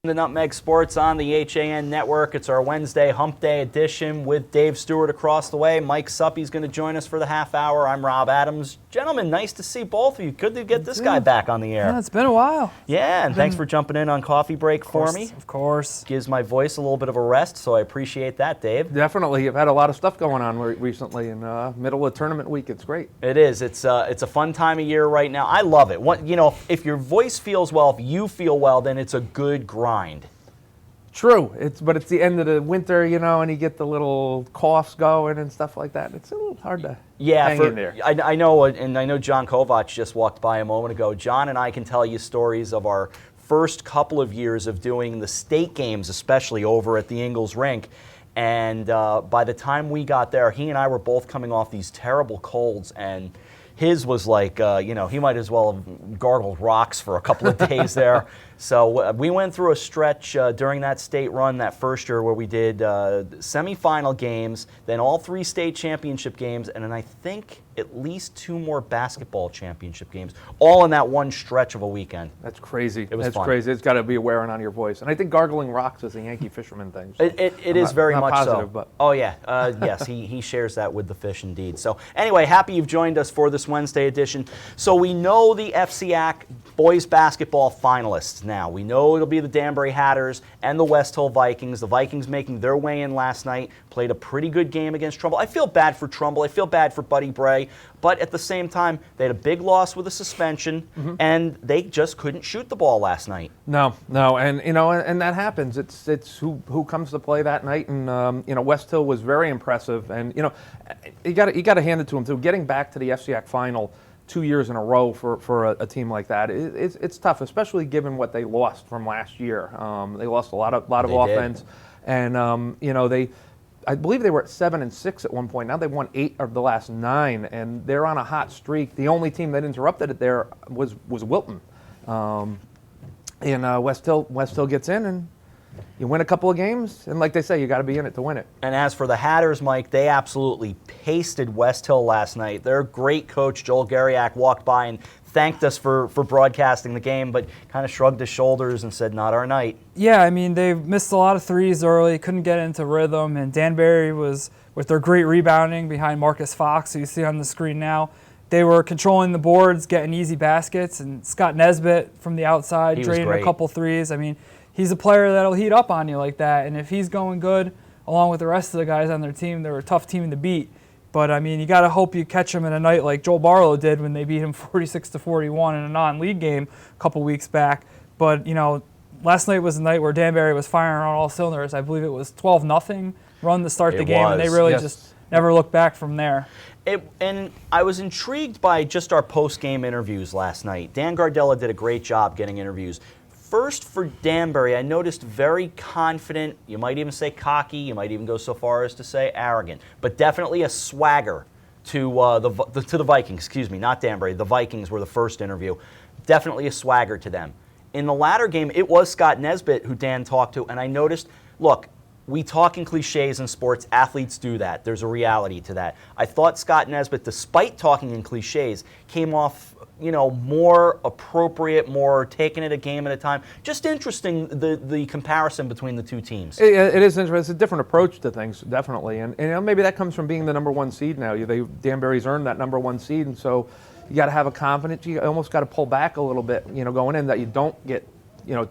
The Nutmeg Sports on the HAN Network. It's our Wednesday Hump Day edition with Dave Stewart across the way. Mike Suppy's going to join us for the half hour. I'm Rob Adams. Gentlemen, nice to see both of you. Good to get this guy back on the air. Yeah, it's been a while. Yeah, and thanks for jumping in on coffee break for me. Of course. Gives my voice a little bit of a rest, so I appreciate that, Dave. Definitely. You've had a lot of stuff going on recently, and middle of tournament week, it's great. It is. It's a fun time of year right now. I love it. If your voice feels well, if you feel well, then it's a good grind. True, but it's the end of the winter, and you get the little coughs going and stuff like that. It's a little hard to hang in there. I know, and I know John Kovac just walked by a moment ago. John and I can tell you stories of our first couple of years of doing the state games, especially over at the Ingalls Rink. And by the time we got there, he and I were both coming off these terrible colds, and his was like, he might as well have gargled rocks for a couple of days there. So we went through a stretch during that state run that first year where we did semifinal games, then all 3 state championship games, and then I think at least 2 more basketball championship games, all in that one stretch of a weekend. That's crazy. It was fun. That's crazy. It's got to be wearing on your voice. And I think gargling rocks is a Yankee fisherman thing. So it is very much positive, so. But. Oh, yeah. Yes, he shares that with the fish indeed. So anyway, happy you've joined us for this Wednesday edition. So we know the FCAC boys basketball finalists now. We know it'll be the Danbury Hatters and the West Hill Vikings. The Vikings making their way in last night, played a pretty good game against Trumbull. I feel bad for Trumbull. I feel bad for Buddy Bray. But at the same time, they had a big loss with a suspension, and they just couldn't shoot the ball last night. No, and and that happens. It's who comes to play that night, and West Hill was very impressive, and you got to hand it to them too. Getting back to the FCAC final 2 years in a row for a team like that, it's tough, especially given what they lost from last year. They lost a lot of offense, and I believe they were at 7-6 at one point. Now they've won 8 of the last 9, and they're on a hot streak. The only team that interrupted it there was Wilton, and West Hill gets in, and you win a couple of games, and like they say, you got to be in it to win it. And as for the Hatters, Mike, they absolutely pasted West Hill last night. Their great coach, Joel Gariak, walked by and thanked us for broadcasting the game, but kind of shrugged his shoulders and said, not our night. Yeah, I mean, they missed a lot of threes early, couldn't get into rhythm, and Danbury was, with their great rebounding behind Marcus Fox, who you see on the screen now, they were controlling the boards, getting easy baskets, and Scott Nesbitt from the outside draining a couple threes. I mean, he's a player that'll heat up on you like that, and if he's going good, along with the rest of the guys on their team, they're a tough team to beat. But, I mean, you got to hope you catch him in a night like Joel Barlow did when they beat him 46-41 in a non-league game a couple weeks back. But, last night was a night where Danbury was firing on all cylinders. I believe it was 12-0 run to start the game, and they really just never looked back from there. And I was intrigued by just our post-game interviews last night. Dan Gardella did a great job getting interviews. First, for Danbury, I noticed very confident, you might even say cocky, you might even go so far as to say arrogant, but definitely a swagger to the Vikings, excuse me, not Danbury. The Vikings were the first interview. Definitely a swagger to them. In the latter game, it was Scott Nesbitt who Dan talked to, and I noticed, look, we talk in cliches in sports. Athletes do that. There's a reality to that. I thought Scott Nesbitt, despite talking in cliches, came off more appropriate, more taking it a game at a time. Just interesting, the comparison between the two teams. It is interesting. It's a different approach to things, definitely. And maybe that comes from being the number 1 seed now. Danbury's earned that number 1 seed, and so you got to have a confidence. You almost got to pull back a little bit, going in, that you don't get,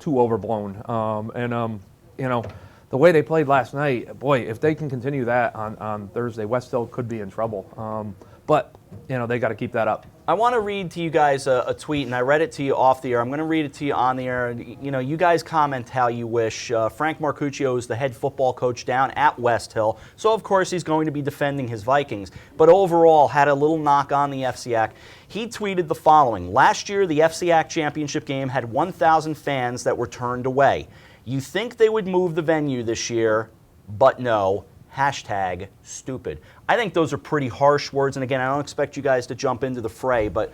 too overblown. The way they played last night, boy, if they can continue that on Thursday, West Hill could be in trouble. But they got to keep that up. I want to read to you guys a tweet, and I read it to you off the air. I'm going to read it to you on the air. You guys comment how you wish. Frank Marcuccio is the head football coach down at West Hill, so of course he's going to be defending his Vikings, but overall had a little knock on the FCAC. He tweeted the following: last year, the FCAC championship game had 1,000 fans that were turned away. You think they would move the venue this year, but no. #stupid. I think those are pretty harsh words, and again, I don't expect you guys to jump into the fray, but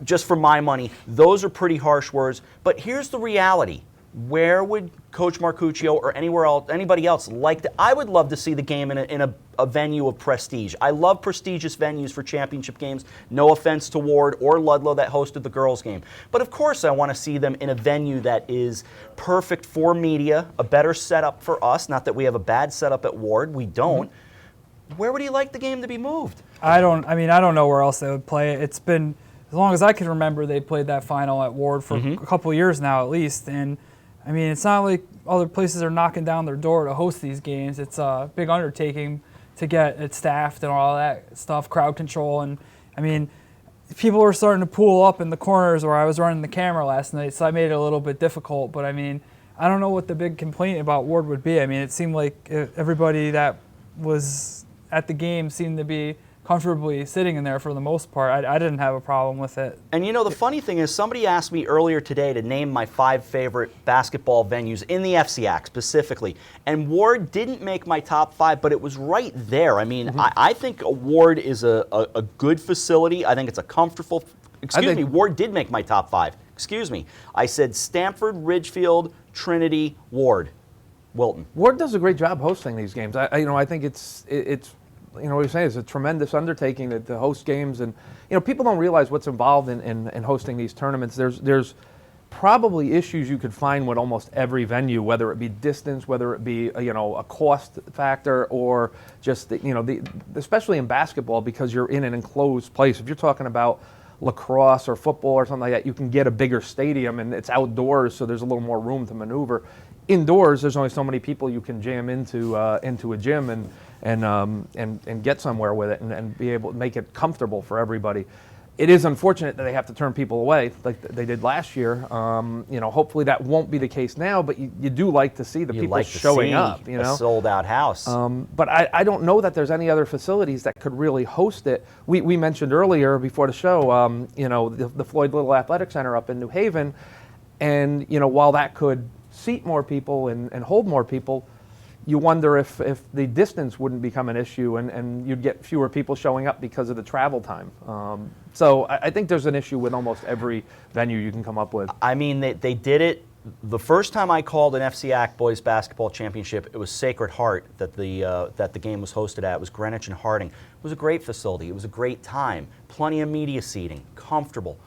just for my money, those are pretty harsh words. But here's the reality. where would Coach Marcuccio or anybody else like to? I would love to see the game in a venue of prestige. I love prestigious venues for championship games. No offense to Ward or Ludlow that hosted the girls' game. But of course I want to see them in a venue that is perfect for media, a better setup for us. Not that we have a bad setup at Ward. We don't. Where would you like the game to be moved? I don't know where else they would play it. It's been, as long as I can remember, they played that final at Ward for a couple of years now at least. And I mean, it's not like other places are knocking down their door to host these games. It's a big undertaking to get it staffed and all that stuff, crowd control. And I mean, people were starting to pool up in the corners where I was running the camera last night, so I made it a little bit difficult. But I mean, I don't know what the big complaint about Ward would be. I mean, it seemed like everybody that was at the game seemed to be comfortably sitting in there for the most part. I didn't have a problem with it. And you know, the funny thing is, somebody asked me earlier today to name my 5 favorite basketball venues in the FCAC specifically. And Ward didn't make my top 5, but it was right there. I mean, I think Ward is a good facility. I think it's a comfortable, Ward did make my top 5. Excuse me. I said Stamford, Ridgefield, Trinity, Ward, Wilton. Ward does a great job hosting these games. I think it's you know what you're saying, it's a tremendous undertaking to host games, and people don't realize what's involved in hosting these tournaments. There's probably issues you could find with almost every venue, whether it be distance, whether it be a cost factor, or just especially in basketball, because you're in an enclosed place. If you're talking about lacrosse or football or something like that, you can get a bigger stadium and it's outdoors, so there's a little more room to maneuver. Indoors, there's only so many people you can jam into a gym and get somewhere with it and be able to make it comfortable for everybody. It is unfortunate that they have to turn people away like they did last year. Hopefully that won't be the case now, but you do like to see the people showing up. A sold-out house. But I don't know that there's any other facilities that could really host it. We mentioned earlier before the show, the Floyd Little Athletic Center up in New Haven, and while that could seat more people and hold more people, you wonder if the distance wouldn't become an issue and you'd get fewer people showing up because of the travel time. So I think there's an issue with almost every venue you can come up with. I mean, they did it. The first time I called an FCAC Boys Basketball Championship, it was Sacred Heart that the game was hosted at. It was Greenwich and Harding. It was a great facility. It was a great time. Plenty of media seating. Comfortable.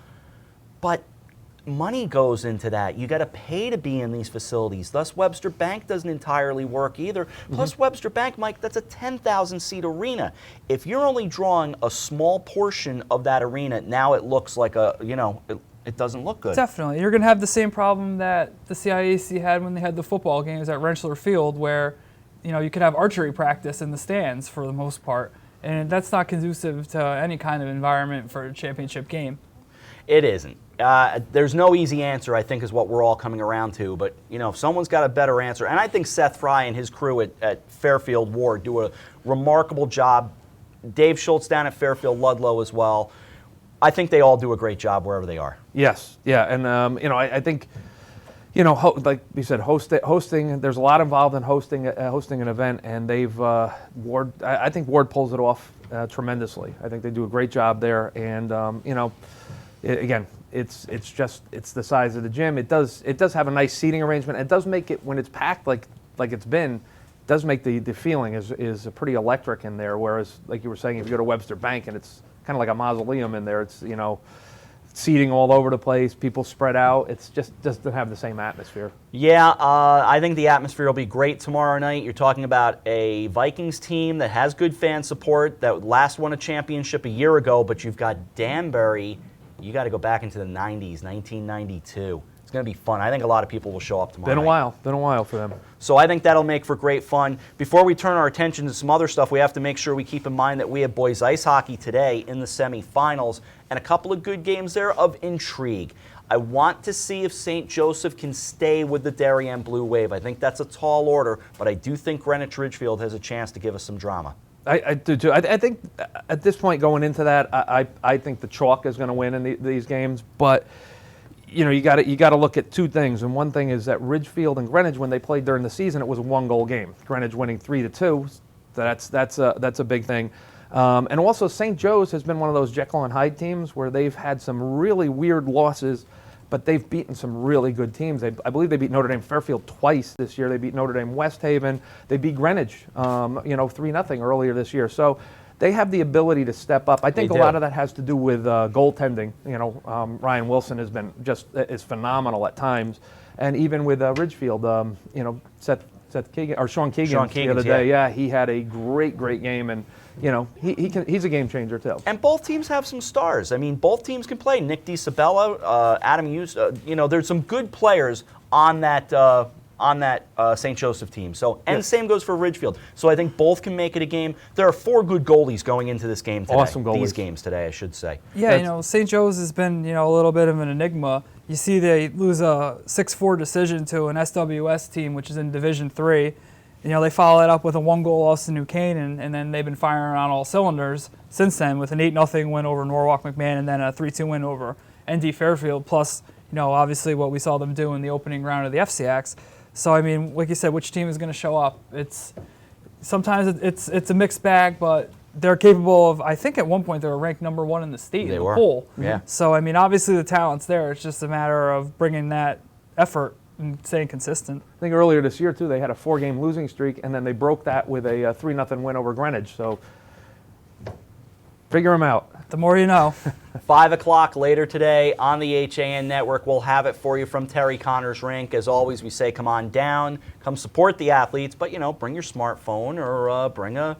But money goes into that. You got to pay to be in these facilities. Thus, Webster Bank doesn't entirely work either. Plus, Webster Bank, Mike, that's a 10,000 seat arena. If you're only drawing a small portion of that arena, now it looks like it doesn't look good. Definitely. You're going to have the same problem that the CIAC had when they had the football games at Rensselaer Field, where you could have archery practice in the stands for the most part, and that's not conducive to any kind of environment for a championship game. It isn't. There's no easy answer, I think, is what we're all coming around to. But, if someone's got a better answer, and I think Seth Fry and his crew at Fairfield Ward do a remarkable job. Dave Schultz down at Fairfield Ludlow as well. I think they all do a great job wherever they are. Yes, yeah, and I think, like we said, hosting. There's a lot involved in hosting an event, and they've Ward. I think Ward pulls it off tremendously. I think they do a great job there, and again, it's the size of the gym. It does have a nice seating arrangement. It does make it, when it's packed like it's been, it does make the feeling is pretty electric in there. Whereas, like you were saying, if you go to Webster Bank and it's kind of like a mausoleum in there, it's seating all over the place, people spread out. It's just doesn't have the same atmosphere. Yeah, I think the atmosphere will be great tomorrow night. You're talking about a Vikings team that has good fan support, that last won a championship a year ago, but you've got Danbury. You got to go back into the 90s, 1992. It's going to be fun. I think a lot of people will show up tomorrow night. Been a while for them. So I think that'll make for great fun. Before we turn our attention to some other stuff, we have to make sure we keep in mind that we have boys ice hockey today in the semifinals and a couple of good games there of intrigue. I want to see if St. Joseph can stay with the Darien Blue Wave. I think that's a tall order, but I do think Greenwich Ridgefield has a chance to give us some drama. I do too. I think at this point going into that, I think the chalk is going to win in these games. But you got to look at two things, and one thing is that Ridgefield and Greenwich, when they played during the season, it was a 1-goal game. Greenwich winning 3-2. That's a big thing. And also St. Joe's has been one of those Jekyll and Hyde teams where they've had some really weird losses, but they've beaten some really good teams. I believe they beat Notre Dame Fairfield twice this year. They beat Notre Dame West Haven. They beat Greenwich, 3-0 earlier this year. So they have the ability to step up. I think a lot of that has to do with goaltending. Ryan Wilson is phenomenal at times, and even with Ridgefield, Seth Keegan or Sean Keegan the other day. Yeah, he had a great game, and he's a game changer too. And both teams have some stars. I mean, both teams can play. Nick DiSabella, Adam Hughes. There's some good players on that St. Joseph team. So, and the same goes for Ridgefield. So I think both can make it a game. There are 4 good goalies going into this game today. Awesome goalies. These games today, I should say. Yeah, St. Joe's has been a little bit of an enigma. You see, they lose a 6-4 decision to an SWS team, which is in Division III. They follow it up with a 1-goal loss to New Canaan, and then they've been firing on all cylinders since then with an 8-0 win over Norwalk McMahon and then a 3-2 win over ND Fairfield, plus, obviously what we saw them do in the opening round of the FCX. So, I mean, like you said, which team is going to show up? Sometimes it's a mixed bag, but they're capable of, I think at one point they were ranked number 1 in the state in the poll. Yeah. So, I mean, obviously the talent's there. It's just a matter of bringing that effort and staying consistent. I think earlier this year, too, they had a 4-game losing streak, and then they broke that with a 3-0 win over Greenwich. So figure them out. The more you know. 5 o'clock later today on the HAN Network. We'll have it for you from Terry Connor's rink. As always, we say come on down, come support the athletes, but, bring your smartphone or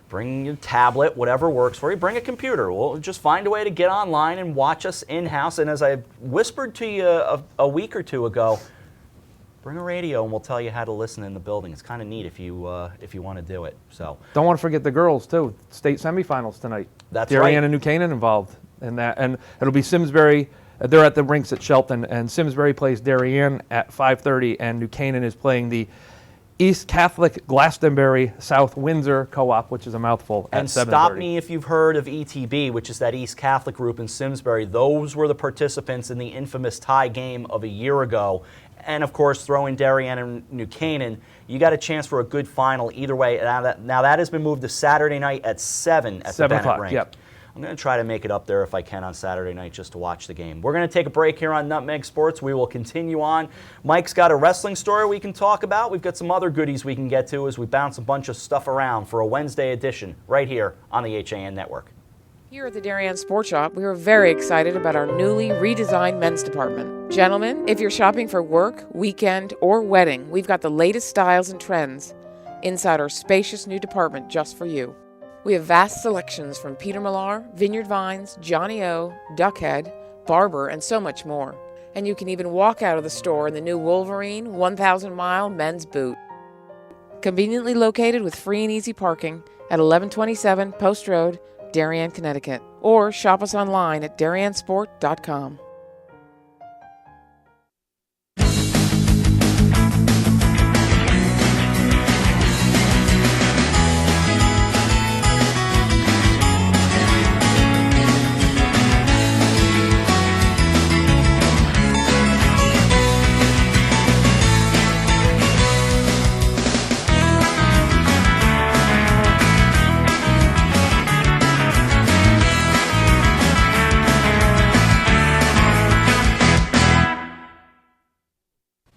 bring your tablet, whatever works for you. Bring a computer. We'll just find a way to get online and watch us in-house. And as I whispered to you a week or two ago, bring a radio and we'll tell you how to listen in the building. It's kind of neat if you want to do it. So don't want to forget the girls too. State semifinals tonight. That's Darien right. and New Canaan involved in that, and it'll be Simsbury. They're at the rinks at Shelton, and Simsbury plays Darien at 5:30, and New Canaan is playing the East Catholic Glastonbury South Windsor Co-op, which is a mouthful, at 7:30. And stop me if you've heard of ETB, which is that East Catholic group in Simsbury. Those were the participants in the infamous tie game of a year ago. And, of course, throw in Darien and New Canaan. You got a chance for a good final either way. Now that has been moved to Saturday night at 7 at the Bennett rink. Yep. I'm going to try to make it up there if I can on Saturday night just to watch the game. We're going to take a break here on Nutmeg Sports. We will continue on. Mike's got a wrestling story we can talk about. We've got some other goodies we can get to as we bounce a bunch of stuff around for a Wednesday edition right here on the HAN Network. Here at the Darien Sports Shop, we are very excited about our newly redesigned men's department. Gentlemen, if you're shopping for work, weekend, or wedding, we've got the latest styles and trends inside our spacious new department just for you. We have vast selections from Peter Millar, Vineyard Vines, Johnny O, Duckhead, Barber, and so much more. And you can even walk out of the store in the new Wolverine 1,000-mile men's boot. Conveniently located with free and easy parking at 1127 Post Road, Darien, Connecticut. Or shop us online at dariensport.com.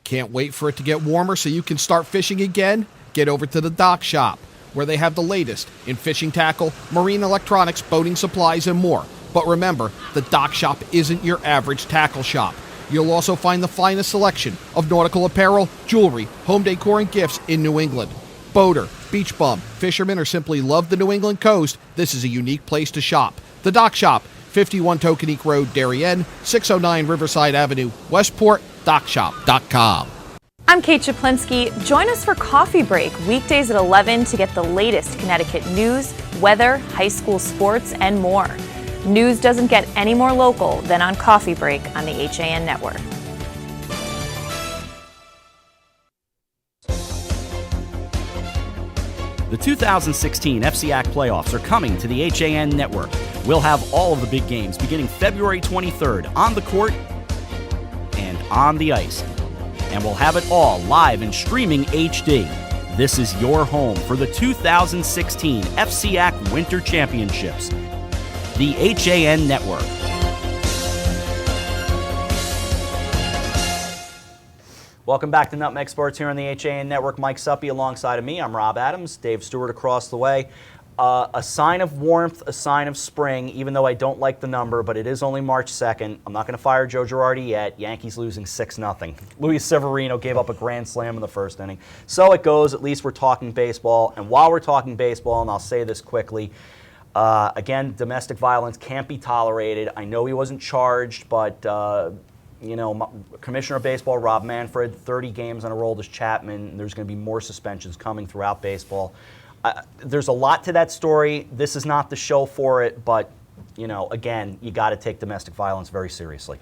Can't wait for it to get warmer so you can start fishing again? Get over to the Dock Shop, where they have the latest in fishing tackle, marine electronics, boating supplies, and more. But remember, the Dock Shop isn't your average tackle shop. You'll also find the finest selection of nautical apparel, jewelry, home decor, and gifts in New England. Boater, beach bum, fisherman, or simply love the New England coast, this is a unique place to shop. The Dock Shop, 51 Tokenique Road, Darien, 609 Riverside Avenue, Westport, dockshop.com. I'm Kate Chaplinsky. Join us for Coffee Break, weekdays at 11 to get the latest Connecticut news, weather, high school sports, and more. News doesn't get any more local than on Coffee Break on the HAN Network. The 2016 FCAC playoffs are coming to the HAN Network. We'll have all of the big games beginning February 23rd on the court and on the ice. And we'll have it all live and streaming HD. This is your home for the 2016 FCAC Winter Championships. The HAN Network. Welcome back to Nutmeg Sports here on the HAN Network. Mike Suppy alongside of me. I'm Rob Adams. Dave Stewart across the way. A sign of warmth, a sign of spring, even though I don't like the number, but it is only March 2nd. I'm not going to fire Joe Girardi yet. Yankees losing 6-0. Luis Severino gave up a grand slam in the first inning. So it goes. At least we're talking baseball. And while we're talking baseball, and I'll say this quickly, again, domestic violence can't be tolerated. I know he wasn't charged, but Commissioner of Baseball Rob Manfred, 30 games on a roll as Chapman. There's going to be more suspensions coming throughout baseball. There's a lot to that story. This is not the show for it, but, again, you got to take domestic violence very seriously.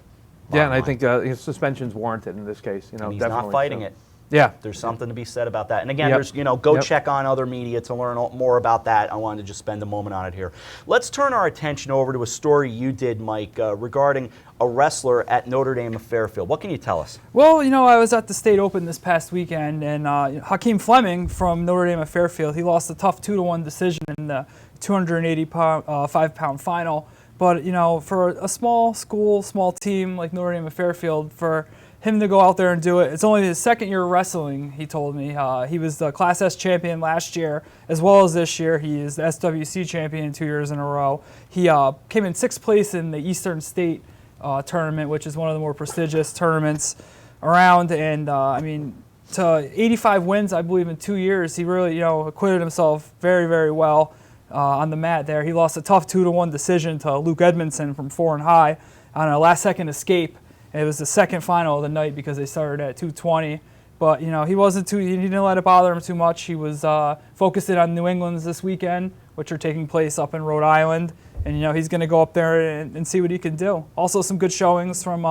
Yeah, and I think suspension's warranted in this case. And he's definitely, not fighting it. Yeah. There's something to be said about that. And again, there's, go check on other media to learn more about that. I wanted to just spend a moment on it here. Let's turn our attention over to a story you did, Mike, regarding a wrestler at Notre Dame of Fairfield. What can you tell us? Well, I was at the State Open this past weekend, and Hakeem Fleming from Notre Dame of Fairfield, he lost a tough 2-1 decision in the 285-pound final. But, for a small school, small team like Notre Dame of Fairfield, for him to go out there and do it, it's only his second year wrestling, he told me. He was the Class S champion last year, as well as this year. He is the SWC champion 2 years in a row. He came in 6th place in the Eastern State tournament, which is one of the more prestigious tournaments around. And, to 85 wins, I believe, in 2 years, he really, acquitted himself very, very well on the mat there. He lost a tough 2-1 decision to Luke Edmondson from 4 and High on a last-second escape. It was the second final of the night because they started at 2:20. But, he didn't let it bother him too much. He was focusing on New England's this weekend, which are taking place up in Rhode Island. And, he's going to go up there and see what he can do. Also, some good showings from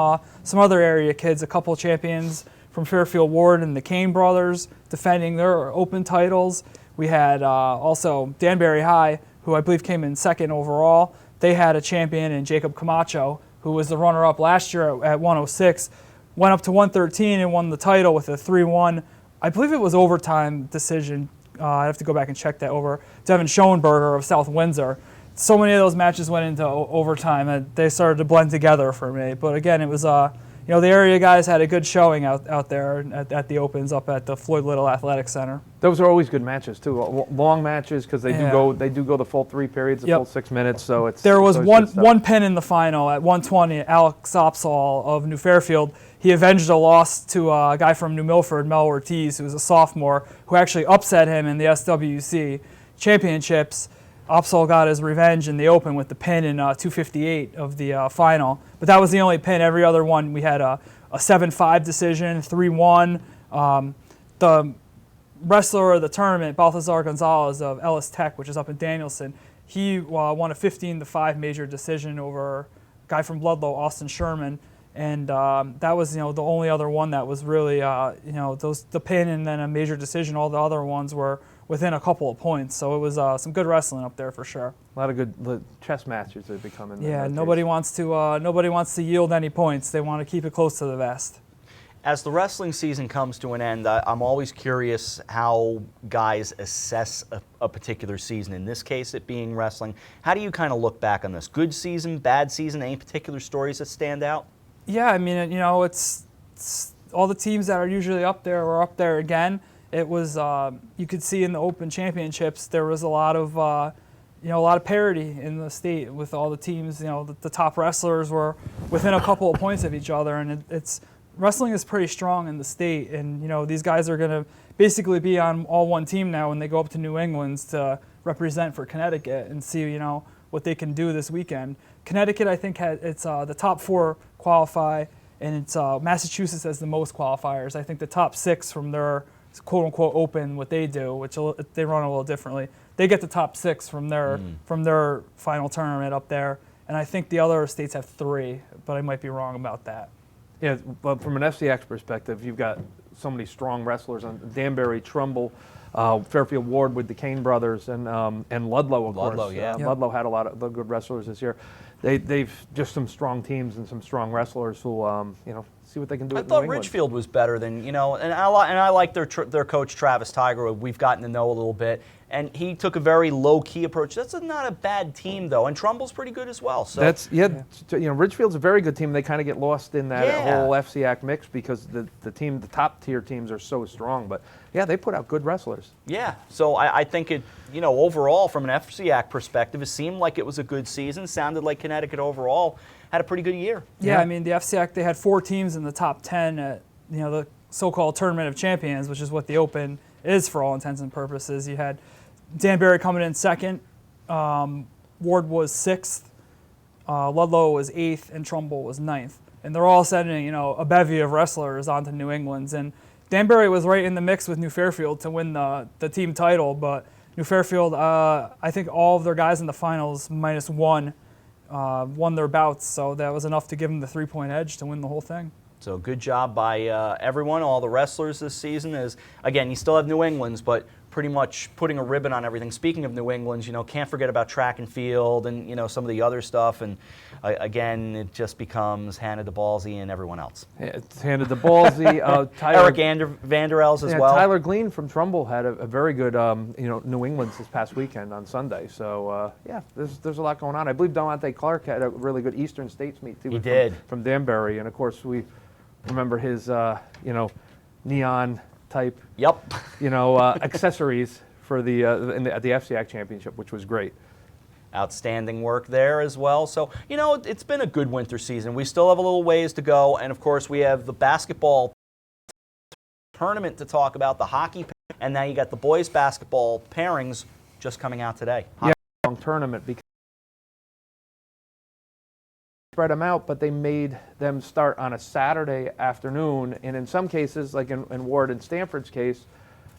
some other area kids, a couple champions from Fairfield Ward and the Kane brothers defending their open titles. We had also Danbury High, who I believe came in 2nd overall. They had a champion in Jacob Camacho, who was the runner-up last year at 106, went up to 113 and won the title with a 3-1. I believe it was overtime decision. I have to go back and check that over. Devin Schoenberger of South Windsor. So many of those matches went into overtime, and they started to blend together for me. But again, it was, the area guys had a good showing out there at the Opens up at the Floyd Little Athletic Center. Those are always good matches too, long matches because they do go the full 3 periods, the full 6 minutes. So there was one pin in the final at 120. Alex Opsahl of New Fairfield, he avenged a loss to a guy from New Milford, Mel Ortiz, who was a sophomore, who actually upset him in the SWC championships. Opsahl got his revenge in the Open with the pin in 258 of the final. But that was the only pin. Every other one, we had a 7-5 decision, 3-1. The wrestler of the tournament, Balthazar Gonzalez of Ellis Tech, which is up in Danielson, he won a 15-5 major decision over a guy from Ludlow, Austin Sherman. And that was, the only other one that was really, the pin and then a major decision. All the other ones were within a couple of points. So it was some good wrestling up there for sure. A lot of good chess matches have become in there. Yeah, nobody wants to yield any points. They want to keep it close to the vest. As the wrestling season comes to an end, I'm always curious how guys assess a particular season. In this case, it being wrestling. How do you kind of look back on this? Good season, bad season, any particular stories that stand out? Yeah, it's all the teams that are usually up there were up there again. It was you could see in the Open Championships there was a lot of parity in the state with all the teams. The top wrestlers were within a couple of points of each other, and wrestling is pretty strong in the state. And these guys are going to basically be on all one team now when they go up to New England to represent for Connecticut and see what they can do this weekend. Connecticut, I think, it's the top 4 qualify, and it's Massachusetts has the most qualifiers. I think the top 6 from their quote-unquote Open, what they do, which they run a little differently, they get the top 6 from their final tournament up there. And I think the other states have 3, but I might be wrong about that. Yeah, but from an FCX perspective, you've got so many strong wrestlers on Danbury, Trumbull, Fairfield Ward with the Kane brothers, and Ludlow, of course. Ludlow, yeah. Ludlow had a lot of good wrestlers this year. They've just some strong teams and some strong wrestlers who, see what they can do. I at thought New England. Ridgefield was better than, and I like their coach Travis Tiger, who we've gotten to know a little bit, and he took a very low key approach. That's not a bad team though, and Trumbull's pretty good as well. So Ridgefield's a very good team. They kind of get lost in that whole FCAC mix because the top tier teams are so strong. But yeah, they put out good wrestlers. Yeah, so I think it, overall from an FCAC perspective, it seemed like it was a good season. Sounded like Connecticut overall had a pretty good year. Yeah, I mean, the FCAC, they had 4 teams in the top 10 at, the so-called Tournament of Champions, which is what the Open is for all intents and purposes. You had Danbury coming in second, Ward was 6th, Ludlow was 8th, and Trumbull was 9th. And they're all sending, a bevy of wrestlers onto New England's. And Danbury was right in the mix with New Fairfield to win the team title, but New Fairfield, I think all of their guys in the finals minus one won their bouts, so that was enough to give them the 3-point edge to win the whole thing. So good job by everyone, all the wrestlers this season. Is again, you still have New England's, but pretty much putting a ribbon on everything. Speaking of New England's, can't forget about track and field and some of the other stuff. And again, it just becomes handed to Ballsy and everyone else. Yeah, it's handed to Ballsy. Eric Vanderels as well. Tyler Glean from Trumbull had a very good New England's this past weekend on Sunday. So there's a lot going on. I believe Delonte Clark had a really good Eastern States meet too. He did from Danbury, and of course we remember his neon type accessories for at the FCAC championship, which was great. Outstanding work there as well. So, it's been a good winter season. We still have a little ways to go, and of course we have the basketball tournament to talk about, the hockey, and now you got the boys basketball pairings just coming out today. Yeah, long tournament because spread them out, but they made them start on a Saturday afternoon, and in some cases, like in Ward and Stanford's case,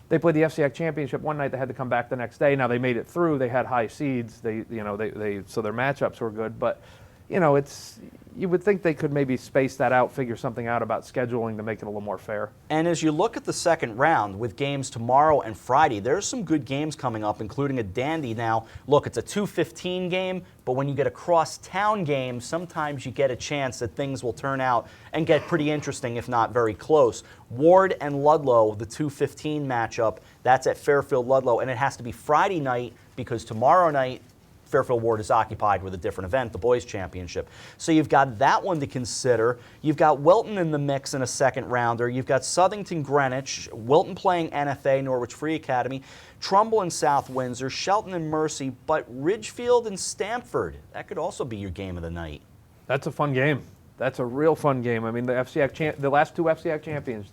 they played the FCAC championship one night. They had to come back the next day. Now they made it through. They had high seeds. So their matchups were good. But you would think they could maybe space that out, figure something out about scheduling to make it a little more fair. And as you look at the second round with games tomorrow and Friday, there's some good games coming up, including a dandy. Now, look, it's a 2:15 game, but when you get a cross-town game, sometimes you get a chance that things will turn out and get pretty interesting, if not very close. Ward and Ludlow, the 2:15 matchup, that's at Fairfield Ludlow, and it has to be Friday night because tomorrow night Fairfield Ward is occupied with a different event, the boys championship. So you've got that one to consider. You've got Wilton in the mix in a second rounder. You've got Southington Greenwich, Wilton playing NFA, Norwich Free Academy, Trumbull and South Windsor, Shelton and Mercy, but Ridgefield and Stamford. That could also be your game of the night. That's a fun game. That's a real fun game. I mean, the last 2 FCAC champions,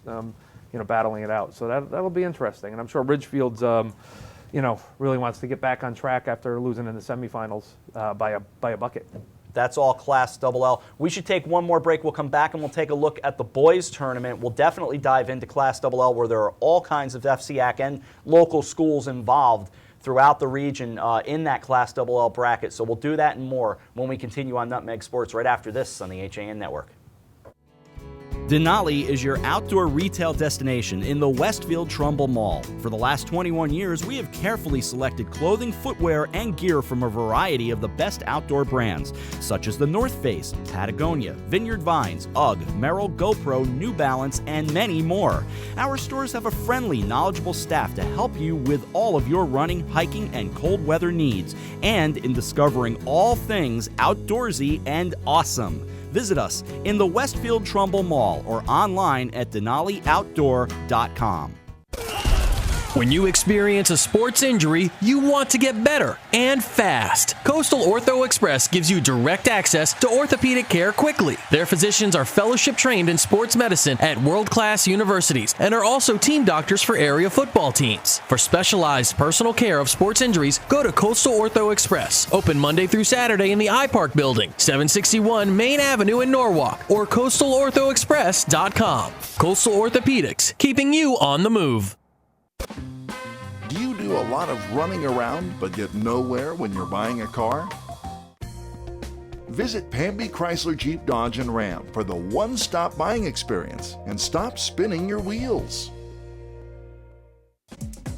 battling it out. So that'll be interesting. And I'm sure Ridgefield's really wants to get back on track after losing in the semifinals by a bucket. That's all Class LL. We should take one more break. We'll come back and we'll take a look at the boys tournament. We'll definitely dive into Class LL, where there are all kinds of FCAC and local schools involved throughout the region in that Class LL bracket. So we'll do that and more when we continue on Nutmeg Sports right after this on the HAN Network. Denali is your outdoor retail destination in the Westfield Trumbull Mall. For the last 21 years, we have carefully selected clothing, footwear, and gear from a variety of the best outdoor brands, such as the North Face, Patagonia, Vineyard Vines, UGG, Merrell, GoPro, New Balance, and many more. Our stores have a friendly, knowledgeable staff to help you with all of your running, hiking, and cold weather needs, and in discovering all things outdoorsy and awesome. Visit us in the Westfield Trumbull Mall or online at denalioutdoor.com. When you experience a sports injury, you want to get better and fast. Coastal Ortho Express gives you direct access to orthopedic care quickly. Their physicians are fellowship trained in sports medicine at world-class universities and are also team doctors for area football teams. For specialized personal care of sports injuries, go to Coastal Ortho Express, open Monday through Saturday in the iPark building, 761 Main Avenue in Norwalk, or coastalorthoexpress.com. Coastal Orthopedics, keeping you on the move. Do you do a lot of running around but get nowhere when you're buying a car? Visit Pamby Chrysler Jeep Dodge and Ram for the one-stop buying experience and stop spinning your wheels.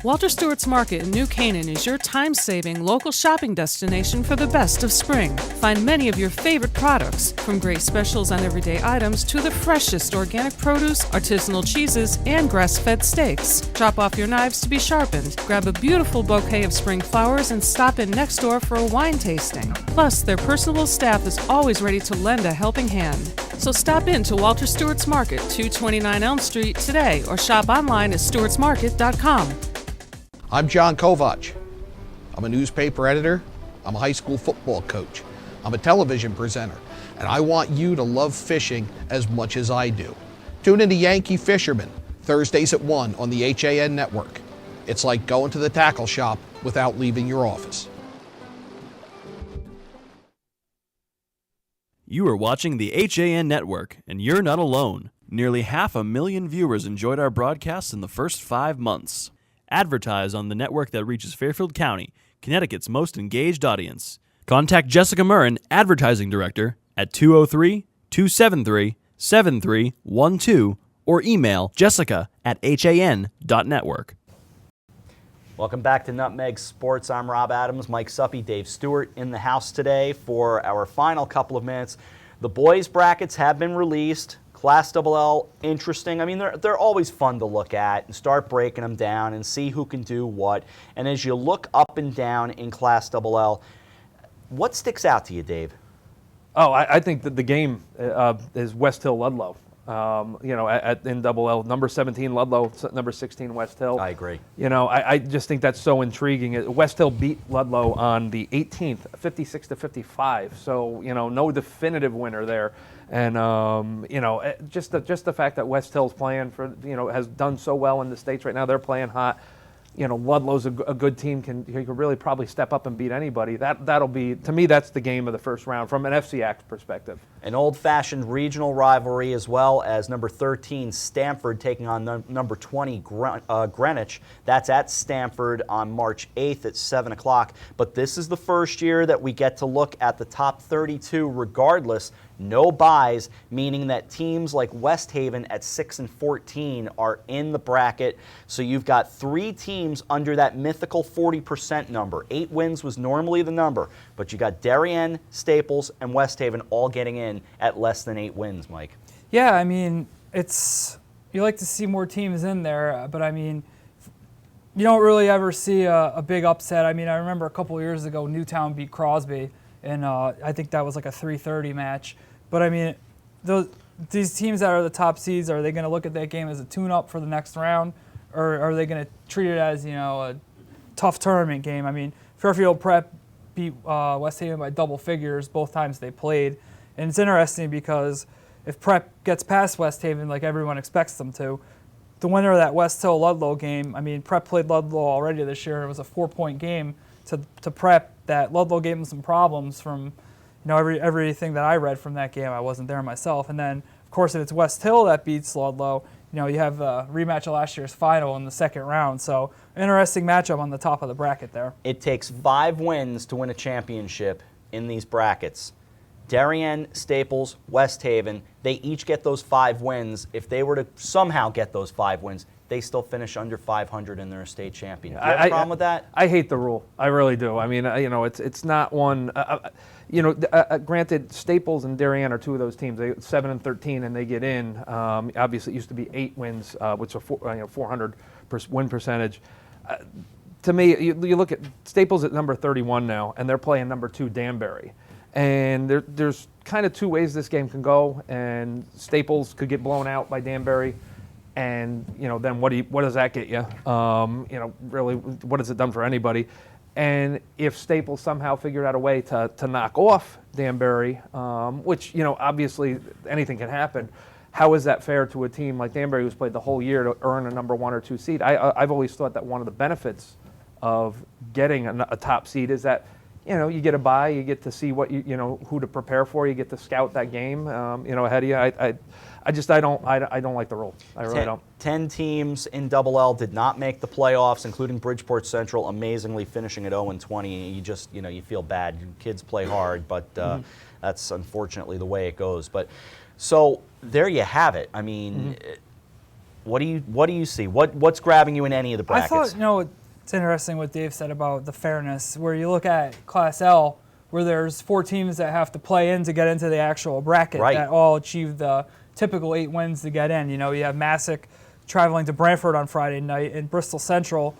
Walter Stewart's Market in New Canaan is your time-saving local shopping destination for the best of spring. Find many of your favorite products, from great specials on everyday items to the freshest organic produce, artisanal cheeses, and grass-fed steaks. Drop off your knives to be sharpened, grab a beautiful bouquet of spring flowers, and stop in next door for a wine tasting. Plus, their personable staff is always ready to lend a helping hand. So stop in to Walter Stewart's Market, 229 Elm Street today, or shop online at stewartsmarket.com. I'm John Kovach. I'm a newspaper editor. I'm a high school football coach. I'm a television presenter. And I want you to love fishing as much as I do. Tune in to Yankee Fisherman, Thursdays at 1 on the HAN network. It's like going to the tackle shop without leaving your office. You are watching the HAN network, and you're not alone. Nearly 500,000 viewers enjoyed our broadcasts in the first 5 months. Advertise on the network that reaches Fairfield County, Connecticut's most engaged audience. Contact Jessica Murrin, Advertising Director, at 203-273-7312 or email jessica@han.network. Welcome back to Nutmeg Sports. I'm Rob Adams, Mike Suppy, Dave Stewart in the house today for our final couple of minutes. The boys' brackets have been released. Class LL, interesting. I mean, they're always fun to look at and start breaking them down and see who can do what. And as you look up and down in Class LL, what sticks out to you, Dave? Oh, I think that the game is West Hill Ludlow. In Double L, number 17 Ludlow, number 16 West Hill. I agree. I just think that's so intriguing. West Hill beat Ludlow on the 18th, 56-55. So no definitive winner there, and just the fact that West Hill's playing for has done so well in the States right now. They're playing hot. Ludlow's a good team. He could really probably step up and beat anybody. That'll be, to me, that's the game of the first round from an FCX perspective. An old-fashioned regional rivalry, as well as number 13 Stamford taking on number 20 Greenwich. That's at Stamford on March 8th at 7 o'clock. But this is the first year that we get to look at the top 32 regardless. No buys, meaning that teams like West Haven at 6-14 are in the bracket. So you've got 3 teams under that mythical 40% number. 8 wins was normally the number, but you got Darien, Staples, and West Haven all getting in at less than 8 wins, Mike. Yeah, I mean, you like to see more teams in there, but I mean, you don't really ever see a big upset. I mean, I remember a couple of years ago, Newtown beat Crosby, and I think that was like a 3:30 match. But I mean, these teams that are the top seeds, are they going to look at that game as a tune-up for the next round, or are they going to treat it as a tough tournament game? I mean, Fairfield Prep beat West Haven by double figures both times they played, and it's interesting because if Prep gets past West Haven like everyone expects them to, the winner of that West Hill Ludlow game, I mean, Prep played Ludlow already this year. It was a 4-point game to Prep. That Ludlow gave them some problems from. Everything that I read from that game, I wasn't there myself. And then, of course, if it's West Hill that beats Ludlow, you have a rematch of last year's final in the second round. So, interesting matchup on the top of the bracket there. It takes 5 wins to win a championship in these brackets. Darien, Staples, West Haven, they each get those 5 wins. If they were to somehow get those 5 wins, they still finish under 500 and they're a state champion. Do you have a problem with that? I hate the rule. I really do. I mean, it's not one. Granted, Staples and Darien are 2 of those teams. They 7-13 and they get in. Obviously, it used to be 8 wins, which are 400 win percentage. To me, you look at Staples at number 31 now, and they're playing number 2 Danbury. And there's kind of 2 ways this game can go. And Staples could get blown out by Danbury. And then what does that get you? Really, what has it done for anybody? And if Staples somehow figured out a way to knock off Danbury, which obviously anything can happen, how is that fair to a team like Danbury who's played the whole year to earn a number 1 or 2 seed? I've always thought that one of the benefits of getting a top seed is that you get a bye, you get to see what who to prepare for, you get to scout that game ahead of you. I don't like the rule. I really don't. 10 teams in Double L did not make the playoffs, including Bridgeport Central, amazingly finishing at 0-20. You just, you feel bad. Kids play hard, but that's unfortunately the way it goes. But so there you have it. I mean, What do you see? What's grabbing you in any of the brackets? I thought, it's interesting what Dave said about the fairness, where you look at Class L, where there's 4 teams that have to play in to get into the actual bracket that all achieve the typical 8 wins to get in. You have Massac traveling to Brantford on Friday night, and Bristol Central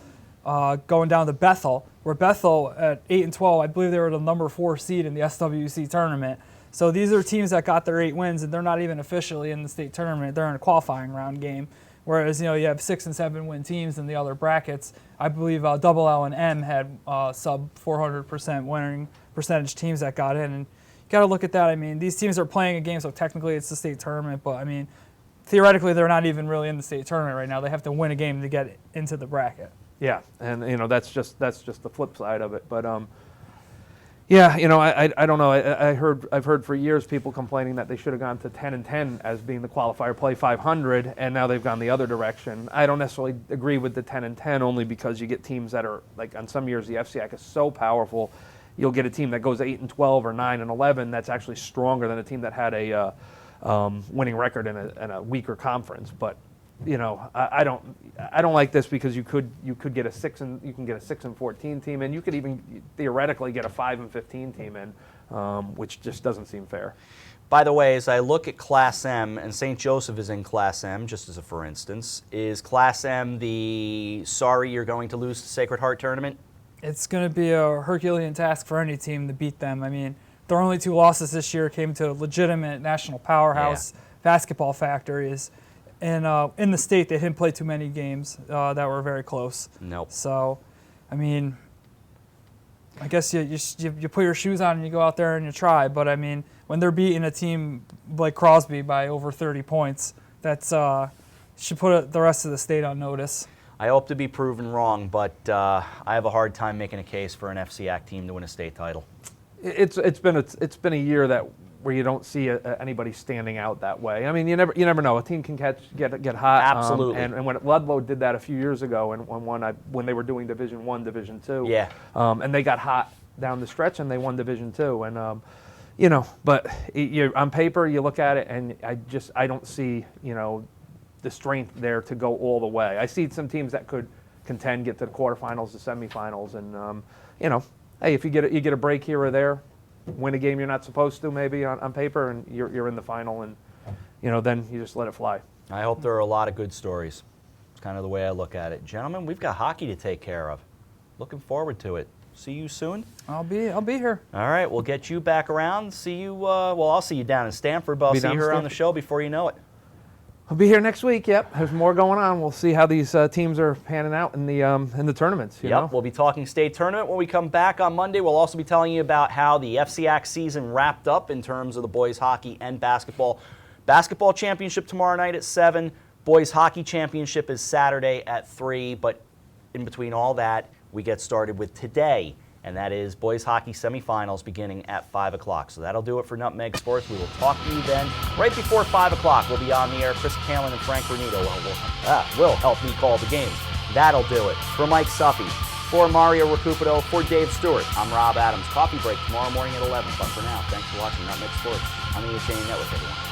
going down to Bethel, where Bethel at 8-12, I believe they were the number 4 seed in the SWC tournament. So these are teams that got their 8 wins, and they're not even officially in the state tournament. They're in a qualifying round game. Whereas, you have 6 and 7 win teams in the other brackets. I believe Double L and M had sub 400% winning percentage teams that got in. And you got to look at that. I mean, these teams are playing a game, so technically it's the state tournament. But, I mean, theoretically, they're not even really in the state tournament right now. They have to win a game to get into the bracket. Yeah, and that's just the flip side of it. But yeah, I don't know. I've heard for years people complaining that they should have gone to 10-10 as being the qualifier, play 500, and now they've gone the other direction. I don't necessarily agree with the 10-10 only because you get teams that are like on some years the FCAC is so powerful. You'll get a team that goes 8-12 or 9-11 that's actually stronger than a team that had a winning record in a weaker conference. But I don't like this because you could get a 6-14 team, and you could even theoretically get a 5-15 team in, which just doesn't seem fair. By the way, as I look at Class M, and St. Joseph is in Class M, just as a for instance, is Class M the sorry you're going to lose to Sacred Heart tournament? It's going to be a Herculean task for any team to beat them. I mean, their only 2 losses this year came to legitimate national powerhouse basketball factories. And in the state, they didn't play too many games that were very close. Nope. So, I mean, I guess you put your shoes on and you go out there and you try. But, I mean, when they're beating a team like Crosby by over 30 points, that's should put the rest of the state on notice. I hope to be proven wrong, but I have a hard time making a case for an FCAC team to win a state title. It's been a year where you don't see anybody standing out that way. I mean, you never know. A team can get hot. Absolutely. And when Ludlow did that a few years ago, and when they were doing Division I, Division II, and they got hot down the stretch, and they won Division II, and but on paper you look at it, and I don't see the strength there to go all the way. I see some teams that could contend, get to the quarterfinals, the semifinals, and hey, if you get a break here or there, win a game you're not supposed to maybe on paper, and you're in the final, and then you just let it fly. I hope there are a lot of good stories. It's kind of the way I look at it. Gentlemen, we've got hockey to take care of. Looking forward to it. See you soon. I'll be here. All right, we'll get you back around. See you. I'll see you down in Stamford, but I'll see you here on the show before you know it. I'll be here next week. Yep, there's more going on. We'll see how these teams are panning out in the tournaments. You know? We'll be talking state tournament when we come back on Monday. We'll also be telling you about how the FCAC season wrapped up in terms of the boys hockey and basketball. Basketball championship tomorrow night at 7. Boys hockey championship is Saturday at 3. But in between all that, we get started with today, and that is boys hockey semifinals beginning at 5 o'clock. So that'll do it for Nutmeg Sports. We will talk to you then. Right before 5 o'clock, we'll be on the air. Chris Kalin and Frank Renito will help me call the games. That'll do it. For Mike Suffy, for Mario Recupito, for Dave Stewart, I'm Rob Adams. Coffee break tomorrow morning at 11. But for now, thanks for watching Nutmeg Sports on the HAN Network, everyone.